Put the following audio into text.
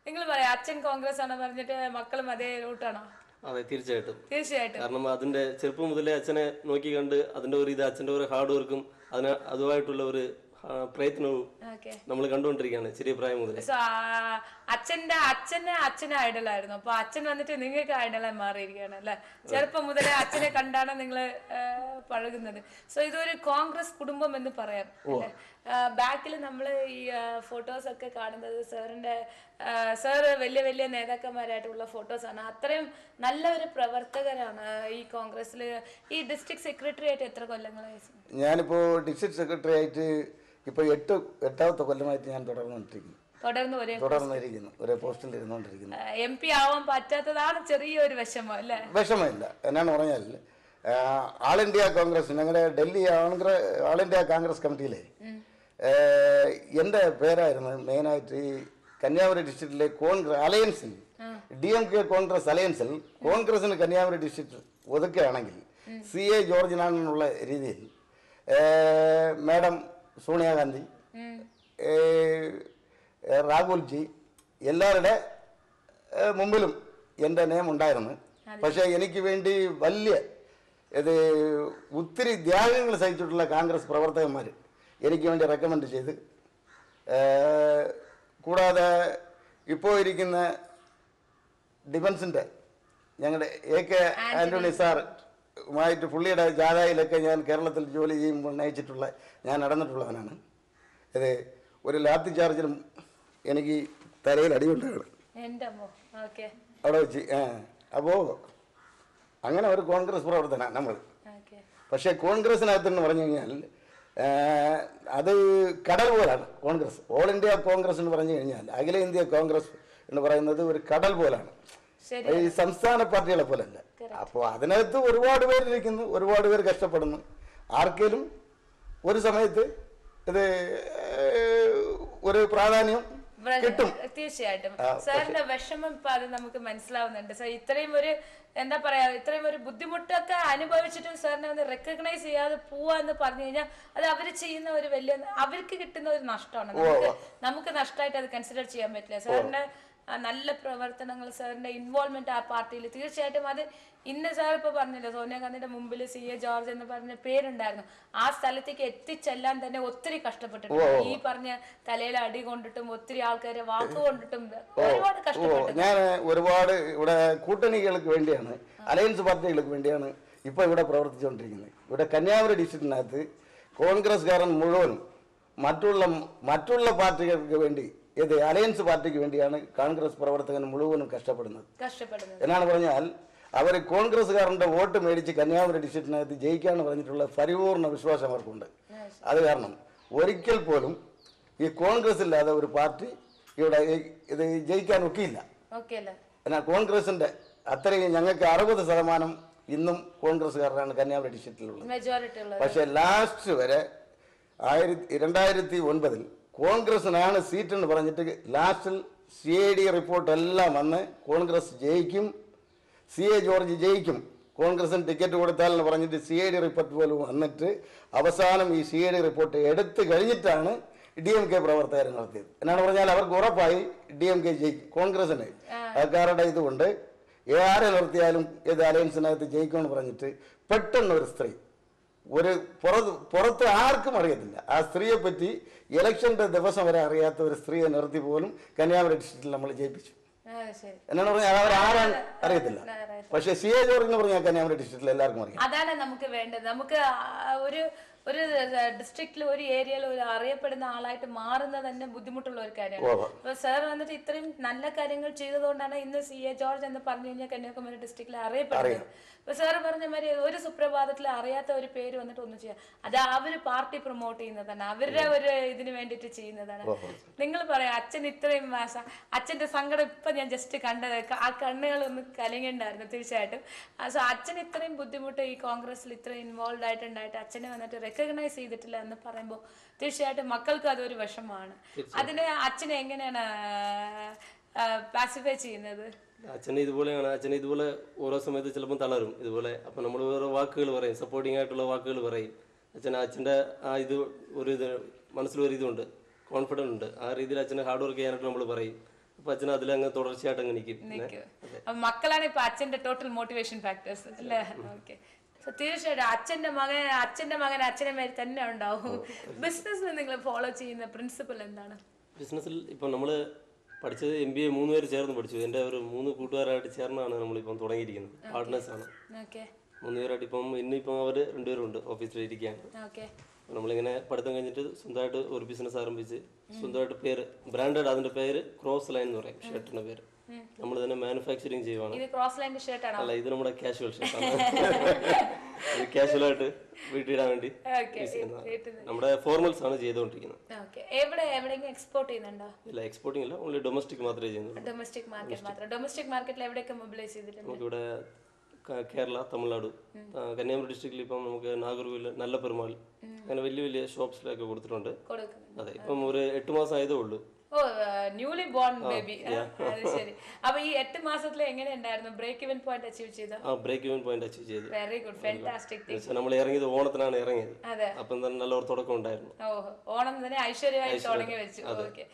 നിങ്ങൾ പറയാം അച്ഛൻ കോൺഗ്രസ് ആണോ പറഞ്ഞിട്ട് മക്കളും അതേ റൂട്ടാണോ? അതെ, തീർച്ചയായിട്ടും. തീർച്ചയായിട്ടും. കാരണം അതിന്റെ ചെറുപ്പം മുതലേ അച്ഛനെ നോക്കി കണ്ട് അതിന്റെ ഒരു ഇത് അച്ഛന്റെ ഒരു ഹാർഡ് വർക്കും അതുമായിട്ടുള്ള ഒരു പ്രയത്നവും നമ്മൾ കണ്ടുകൊണ്ടിരിക്കുകയാണ് ചെറിയ പ്രായം മുതൽ. അച്ഛന് ഐഡലായിരുന്നു. അപ്പൊ അച്ഛൻ വന്നിട്ട് നിങ്ങൾക്ക് ഐഡലായി മാറിയിരിക്കുകയാണ് അല്ലെ? ചെറുപ്പം മുതലേ അച്ഛനെ കണ്ടാണ് നിങ്ങൾ പഴകുന്നത്. സോ ഇതൊരു കോൺഗ്രസ് കുടുംബം എന്ന് പറയാം അല്ലെ? ബാക്കിൽ നമ്മൾ ഈ ഫോട്ടോസ് ഒക്കെ കാണുന്നത് സാറ് വലിയ വലിയ നേതാക്കന്മാരായിട്ടുള്ള ഫോട്ടോസാണ്. അത്രയും നല്ലൊരു പ്രവർത്തകരാണ് ഈ കോൺഗ്രസിൽ. ഈ ഡിസ്ട്രിക്ട് സെക്രട്ടറി ആയിട്ട് എത്ര കൊല്ലങ്ങളായി? ഞാനിപ്പോ ഡിസ്ട്രിക്ട് സെക്രട്ടറി ആയിട്ട് ഇപ്പോൾ എട്ടാമത്തെ കൊല്ലമായിട്ട് ഞാൻ തുടർന്നിരിക്കുന്നു. ഒരേ പോസ്റ്റിൽ ഇരുന്നുകൊണ്ടിരിക്കുന്നു. MP ആവാൻ പറ്റാത്തതാണ് ചെറിയൊരു വിഷമം അല്ലേ? വിഷമമില്ല. എന്നാന്ന് പറഞ്ഞാൽ ആൾ ഇന്ത്യ കോൺഗ്രസ്, ഞങ്ങളുടെ ഡൽഹി ആൾ ഇന്ത്യ കോൺഗ്രസ് കമ്മിറ്റിയിലെ എൻ്റെ പേരായിരുന്നു മെയിനായിട്ട്. ഈ കന്യാകുമാരി ഡിസ്ട്രിക്റ്റിലെ അലയൻസിൽ DMK കോൺഗ്രസ് അലയൻസിൽ കോൺഗ്രസിന് കന്യാകുമാരി ഡിസ്ട്രിക്ട് ഒതുക്കുകയാണെങ്കിൽ CA ജോർജിനാണെന്നുള്ള രീതിയിൽ മാഡം സോണിയാഗാന്ധി, രാഹുൽജി എല്ലാവരുടെ മുമ്പിലും എൻ്റെ നെയിം ഉണ്ടായിരുന്നു. പക്ഷേ എനിക്ക് വേണ്ടി ഒത്തിരി ത്യാഗങ്ങൾ സഹിച്ചിട്ടുള്ള കോൺഗ്രസ് പ്രവർത്തകന്മാർ എനിക്ക് വേണ്ടി റെക്കമെൻഡ് ചെയ്ത്, കൂടാതെ ഇപ്പോൾ ഇരിക്കുന്ന ഡിഫൻസിൻ്റെ ഞങ്ങളുടെ AK ആൻ്റണി സാറുമായിട്ട് പുള്ളിയുടെ ജാഥയിലൊക്കെ ഞാൻ കേരളത്തിൽ ജോലി ചെയ്യുമ്പോൾ ഞാൻ നടന്നിട്ടുള്ളവനാണ്. ഒരു ലാത്തി ചാർജിലും എനിക്ക് തലയിൽ അടിയുണ്ടാണ് അവിടെ വെച്ച്. അപ്പോൾ അങ്ങനെ ഒരു കോൺഗ്രസ് പ്രവർത്തനമാണ് നമ്മൾ. പക്ഷേ കോൺഗ്രസിനകത്തെന്ന് പറഞ്ഞു കഴിഞ്ഞാൽ അത് കടൽ പോലാണ് കോൺഗ്രസ്. ഓൾ ഇന്ത്യ കോൺഗ്രസ് എന്ന് പറഞ്ഞു കഴിഞ്ഞാൽ അഖില ഇന്ത്യ കോൺഗ്രസ് എന്ന് പറയുന്നത് ഒരു കടൽ പോലാണ്, ഈ സംസ്ഥാന പാർട്ടികളെ പോലല്ല. അപ്പോൾ അതിനകത്ത് ഒരുപാട് പേരിരിക്കുന്നു, ഒരുപാട് പേര് കഷ്ടപ്പെടുന്നു. ആർക്കെങ്കിലും ഒരു സമയത്ത് ഇത് ഒരു പ്രാധാന്യം കിട്ടും. തീർച്ചയായിട്ടും സാറിന്റെ വിഷമം ഇപ്പൊ അത് നമുക്ക് മനസ്സിലാവുന്നുണ്ട്. സാർ ഇത്രയും ഒരു ബുദ്ധിമുട്ടൊക്കെ അനുഭവിച്ചിട്ടും സാറിനെ ഒന്ന് റെക്കഗ്നൈസ് ചെയ്യാതെ പോവാന്ന് പറഞ്ഞു കഴിഞ്ഞാൽ അത് അവര് ചെയ്യുന്ന ഒരു അവർക്ക് കിട്ടുന്ന ഒരു നഷ്ടമാണ്. നമുക്ക് നഷ്ടമായിട്ട് അത് കൺസിഡർ ചെയ്യാൻ പറ്റില്ല. സാറിന്റെ നല്ല പ്രവർത്തനങ്ങൾ, സാറിന്റെ ഇൻവോൾവ്മെന്റ് ആ പാർട്ടിയിൽ തീർച്ചയായിട്ടും അത് ഇന്ന് സാർ ഇപ്പൊ പറഞ്ഞല്ലോ, സോണിയാഗാന്ധിയുടെ മുമ്പിൽ CA ജോർജ് എന്ന് പറഞ്ഞ പേരുണ്ടായിരുന്നു. ആ സ്ഥലത്തേക്ക് എത്തിച്ചെല്ലാൻ തന്നെ ഒത്തിരി കഷ്ടപ്പെട്ടിട്ടുണ്ട്. ഈ പറഞ്ഞ തലയിൽ അടി കൊണ്ടിട്ടും ഒത്തിരി ആൾക്കാരെ വാക്കുകൊണ്ടിട്ടും ഒരുപാട് കഷ്ടപ്പെട്ടു. ഞാൻ ഒരുപാട് ഇവിടെ കൂട്ടണികൾക്ക് വേണ്ടിയാണ്, അലയൻസ് പാർട്ടികൾക്ക് വേണ്ടിയാണ് ഇപ്പൊ ഇവിടെ പ്രവർത്തിച്ചുകൊണ്ടിരിക്കുന്നത്. ഇവിടെ കന്യാകുമാരി ഡിസ്ട്രിക്റ്റിനകത്ത് കോൺഗ്രസ്കാരൻ മുഴുവനും മറ്റുള്ള പാർട്ടികൾക്ക് വേണ്ടി അലയൻസ് പാർട്ടിക്ക് വേണ്ടിയാണ് കോൺഗ്രസ് പ്രവർത്തകൻ മുഴുവനും കഷ്ടപ്പെടുന്നത്. എന്നാണ് പറഞ്ഞാൽ അവർ കോൺഗ്രസ്സുകാരൻ്റെ വോട്ട് മേടിച്ച് കന്യാകുമാരി ഡിസ്ട്രിക്റ്റിനകത്ത് ജയിക്കാന്ന് പറഞ്ഞിട്ടുള്ള പരിപൂർണ വിശ്വാസം അവർക്കുണ്ട്. അത് കാരണം ഒരിക്കൽ പോലും ഈ കോൺഗ്രസ് ഇല്ലാതെ ഒരു പാർട്ടി ഇവിടെ ഇത് ജയിക്കാൻ ഒക്കെയില്ല. എന്നാൽ കോൺഗ്രസിന്റെ അത്രയും ഞങ്ങൾക്ക് 60% ഇന്നും കോൺഗ്രസ്സുകാരനാണ് കന്യാകുമാരി ഡിസ്ട്രിക്റ്റിലുള്ളത്. പക്ഷെ ലാസ്റ്റ് വരെ 2009 കോൺഗ്രസിനാണ് സീറ്റ് എന്ന് പറഞ്ഞിട്ട് ലാസ്റ്റിൽ CID റിപ്പോർട്ട് എല്ലാം വന്ന് കോൺഗ്രസ് ജയിക്കും, CA ജോർജ് ജയിക്കും, കോൺഗ്രസിന് ടിക്കറ്റ് കൊടുത്താലെന്ന് പറഞ്ഞിട്ട് CID റിപ്പോർട്ട് പോലും വന്നിട്ട് അവസാനം ഈ CID റിപ്പോർട്ട് എടുത്തു കഴിഞ്ഞിട്ടാണ് DMK പ്രവർത്തകർ നടത്തിയത്. എന്നാണ് പറഞ്ഞാൽ അവർക്ക് ഉറപ്പായി DMK ജയിക്കും. കോൺഗ്രസിന് ആൾക്കാരുടെ ഇതുകൊണ്ട് ആരെ നിർത്തിയാലും അലയൻസിനകത്ത് ജയിക്കുമെന്ന് പറഞ്ഞിട്ട് പെട്ടെന്ന് ഒരു സ്ത്രീ, പുറത്ത് ആർക്കും അറിയത്തില്ല ആ സ്ത്രീയെ പറ്റി, ഇലക്ഷന്റെ ദിവസം വരെ അറിയാത്ത ഒരു സ്ത്രീയെ നിർത്തി പോലും കന്യാകുമാരി ഡിസ്ട്രിക്റ്റിൽ നമ്മൾ ജയിപ്പിച്ചു. എന്നാണ് പറഞ്ഞാൽ അവർ ആരാണ് അറിയത്തില്ല. പക്ഷെ CA ജോർജ് എന്ന് പറഞ്ഞാൽ കന്യാകുമാരി ഡിസ്ട്രിക്റ്റിൽ എല്ലാവർക്കും അറിയാം. അതാണ് നമുക്ക് വേണ്ടത്. നമുക്ക് ഒരു ഡിസ്ട്രിക്റ്റിൽ ഒരു ഏരിയയിൽ ഒരു അറിയപ്പെടുന്ന ആളായിട്ട് മാറുന്നത് തന്നെ ബുദ്ധിമുട്ടുള്ള ഒരു കാര്യമാണ്. അപ്പൊ സാർ വന്നിട്ട് ഇത്രയും നല്ല കാര്യങ്ങൾ ചെയ്തതുകൊണ്ടാണ് ഇന്ന് CA ജോർജ് എന്ന് പറഞ്ഞു കഴിഞ്ഞാൽ കന്യാകുമാരി ഡിസ്ട്രിക്റ്റിൽ അറിയപ്പെടുന്നത്. അപ്പൊ സാറ് പറഞ്ഞ മാതിരി ഒരു സുപ്രഭാതത്തിൽ അറിയാത്ത ഒരു പേര് വന്നിട്ട് ഒന്നും ചെയ്യാം, അത് അവര് പാർട്ടി പ്രൊമോട്ട് ചെയ്യുന്നതാണ്, അവരുടെ ഒരു ഇതിന് വേണ്ടിയിട്ട് ചെയ്യുന്നതാണ്. നിങ്ങൾ പറയാം അച്ഛൻ ഇത്രയും അച്ഛന്റെ സങ്കടം ഇപ്പൊ ഞാൻ ജസ്റ്റ് കണ്ടത്, ആ കണ്ണുകളൊന്ന് കലങ്ങിണ്ടായിരുന്നു തീർച്ചയായിട്ടും. സോ അച്ഛൻ ഇത്രയും ബുദ്ധിമുട്ട് ഈ കോൺഗ്രസിൽ ഇത്രയും ഇൻവോൾവ് ആയിട്ടുണ്ടായിട്ട് അച്ഛനെ വന്നിട്ട് റെക്കഗ്നൈസ് ചെയ്തിട്ടില്ല എന്ന് പറയുമ്പോൾ തീർച്ചയായിട്ടും മക്കൾക്ക് അതൊരു വിഷമമാണ്. അതിനെ അച്ഛനെ എങ്ങനെയാണ് പാസിഫൈ ചെയ്യുന്നത്? അച്ഛനെ ഇതുപോലെയാണ്. അച്ഛനെ ഇതുപോലെ ഓരോ സമയത്ത് ചിലപ്പോൾ തളരും ഇതുപോലെ. അപ്പം നമ്മൾ ഓരോ വാക്കുകൾ പറയും, സപ്പോർട്ടിംഗ് ആയിട്ടുള്ള വാക്കുകൾ പറയും. അച്ഛൻ്റെ മനസ്സിലൊരു ഇതുണ്ട്, കോൺഫിഡൻസ് ഉണ്ട്. ആ രീതിയിൽ അച്ഛനെ ഹാർഡ് വർക്ക് ചെയ്യാനായിട്ട് നമ്മൾ പറയും. അപ്പൊ അച്ഛൻ അതിലങ്ങ് തുടർച്ചയായിട്ട് അങ്ങ് നിൽക്കും. അപ്പൊ മക്കളാണ് ഇപ്പൊ അച്ഛന്റെ ടോട്ടൽ മോട്ടിവേഷൻ ഫാക്ടേഴ്സ് അല്ലേ? ഓക്കെ. തീർച്ചയായിട്ടും അച്ഛന്റെ മകൻ അച്ഛനെ മാതിരി തന്നെ ഉണ്ടാവും. ബിസിനസ്സിൽ നിങ്ങൾ ഫോളോ ചെയ്യുന്ന പ്രിൻസിപ്പൽ എന്താണ്? ബിസിനസ്സിൽ ഇപ്പം നമ്മൾ പഠിച്ചത് MBA 3 പേര് ചേർന്ന് പഠിച്ചു. എൻ്റെ ഒരു 3 കൂട്ടുകാരായിട്ട് ചേർന്നാണ് നമ്മളിപ്പം തുടങ്ങിയിരിക്കുന്നത്. പാർട്ട്നേഴ്സാണ് 3 പേരായിട്ട്. ഇന്നിപ്പം അവർ 2 പേരുണ്ട് ഓഫീസിലിരിക്കുകയാണ്. നമ്മളിങ്ങനെ പഠിത്തം കഴിഞ്ഞിട്ട് സ്വന്തമായിട്ട് ഒരു ബിസിനസ് ആരംഭിച്ച് സ്വന്തമായിട്ട് പേര് ബ്രാൻഡഡ്, അതിൻ്റെ പേര് ക്രോസ് ലൈൻ എന്ന് പറയും ഷർട്ടിൻ്റെ പേര്. നമ്മൾ തന്നെ മാനുഫാക്ചറിങ് ചെയ്യുവാണ്. അല്ല, ഇത് നമ്മുടെ കാഷ്വൽ ഷർട്ടാണ്. ഇത് കാഷ്വലായിട്ട് വീട്ടിലിടാൻ വേണ്ടി നമ്മുടെ ഫോർമൽസ് ആണ് ചെയ്തുകൊണ്ടിരിക്കുന്നത്. ഇല്ല, എക്സ്പോർട്ടിംഗ് ഇല്ല, ഓൺലി ഡൊമസ്റ്റിക് മാത്രമേ ചെയ്യുന്നുള്ളൂ. ഡൊമസ്റ്റിക് മാർക്കറ്റിൽ എവിടെയൊക്കെ മൊബിലൈസ് ചെയ്തിട്ടുണ്ട്? നമുക്കിവിടെ കേരള, തമിഴ്നാട്, കന്യാകുമാരി ഡിസ്ട്രിക്റ്റിൽ ഇപ്പം നമുക്ക് നാഗർകോവിൽ, നല്ല പെരുമാൾ, അങ്ങനെ വലിയ വലിയ ഷോപ്സിലൊക്കെ കൊടുത്തിട്ടുണ്ട്. അതെ, ഇപ്പം ഒരു 8 മാസം ആയതേ ഉള്ളൂ. Newly bone baby. ശരി. അപ്പൊ ഈ 8 മാസത്തിൽ എങ്ങനെ ഉണ്ടായിരുന്നു? ബ്രേക്ക് ഇവൻ പോയിന്റ് അച്ചീവ് ചെയ്തു? ബ്രേക്ക് ഇവൻ പോയിന്റ് അച്ചീവ് ചെയ്തു. Very good, fantastic. നമ്മൾ ഇറങ്ങിയത് ഓണത്തിനാണ് ഇറങ്ങിയത്. അപ്പം തന്നെ നല്ലൊരു തുടക്കം ഉണ്ടായിരുന്നു. ഓണം തന്നെ ഐശ്വര്യമായി തുടങ്ങി വെച്ചു. ഓക്കെ.